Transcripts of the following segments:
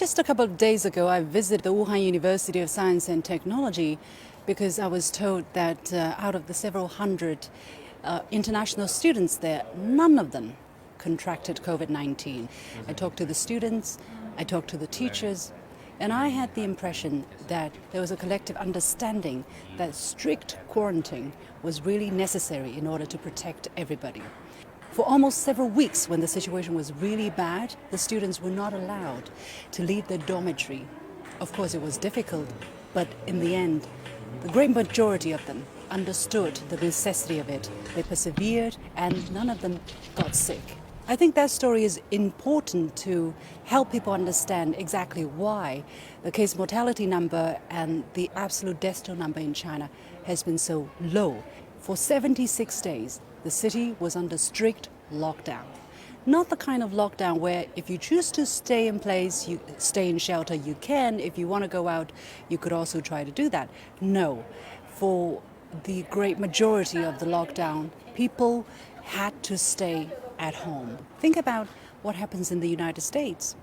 Just a couple of days ago, I visited the Wuhan University of Science and Technology because I was told that out of the several hundred international students there, none of them contracted COVID-19. I talked to the students, I talked to the teachers, and I had the impression that there was a collective understanding that strict quarantine was really necessary in order to protect everybody. For almost several weeks, when the situation was really bad, the students were not allowed to leave their dormitory. Of course, it was difficult, but in the end, the great majority of them understood the necessity of it. They persevered, and none of them got sick. I think that story is important to help people understand exactly why the case mortality number and the absolute death toll number in China has been so low. For 76 days, the city was under strict lockdown. Not the kind of lockdown where if you choose to stay in place, you stay in shelter, you can. If you want to go out, you could also try to do that. No. For the great majority of the lockdown, people had to stay at home. Think about what happens in the United States.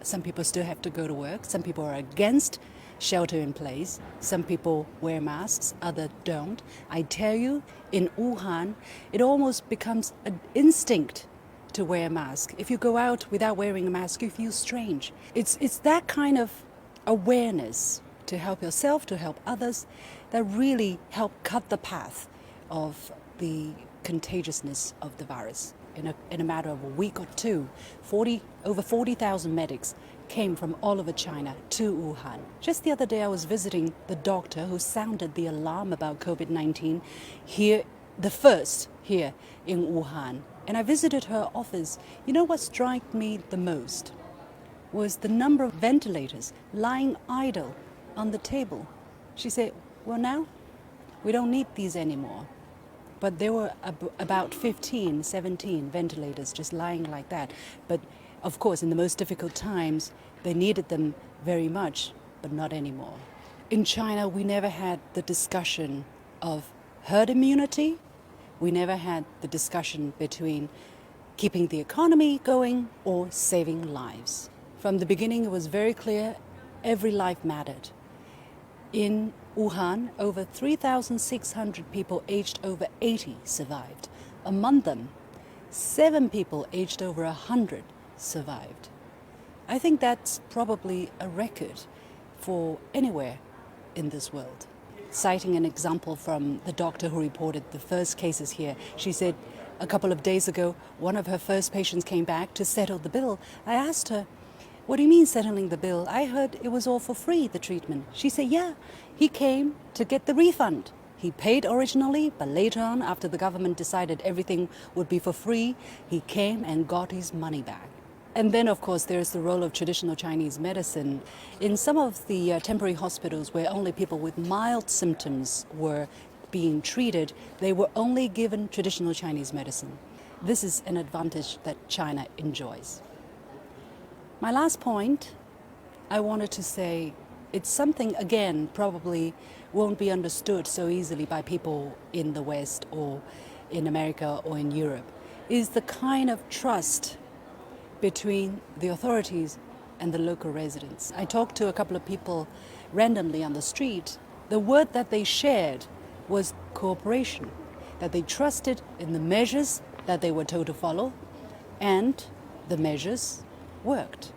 Some people still have to go to work. Some people are against shelter in place. Some people wear masks, others don't. I tell you, in Wuhan, it almost becomes an instinct to wear a mask. If you go out without wearing a mask, you feel strange. It's that kind of awareness to help yourself, to help others, that really help cut the path of the contagiousness of the virus. In a matter of a week or two, over 40,000 medics came from all over China to Wuhan. Just the other day, I was visiting the doctor who sounded the alarm about COVID-19 here, the first here in Wuhan. And I visited her office. You know what struck me the most was the number of ventilators lying idle on the table. She said, well, now we don't need these anymore. But there were about 15, 17 ventilators just lying like that. But of course, in the most difficult times, they needed them very much, but not anymore. In China, we never had the discussion of herd immunity. We never had the discussion between keeping the economy going or saving lives. From the beginning, it was very clear every life mattered. In Wuhan, over 3,600 people aged over 80 survived. Among them, 7 people aged over 100 survived. I think that's probably a record for anywhere in this world. Citing an example from the doctor who reported the first cases here, she said a couple of days ago, one of her first patients came back to settle the bill. I asked her, what do you mean settling the bill? I heard it was all for free, the treatment. She said, yeah, he came to get the refund. He paid originally, but later on, after the government decided everything would be for free, he came and got his money back. And then, of course, there's the role of traditional Chinese medicine. In some of the temporary hospitals where only people with mild symptoms were being treated, they were only given traditional Chinese medicine. This is an advantage that China enjoys. My last point, I wanted to say, it's something, again, probably won't be understood so easily by people in the West or in America or in Europe, is the kind of trust between the authorities and the local residents. I talked to a couple of people randomly on the street. The word that they shared was cooperation, that they trusted in the measures that they were told to follow, and the measures worked.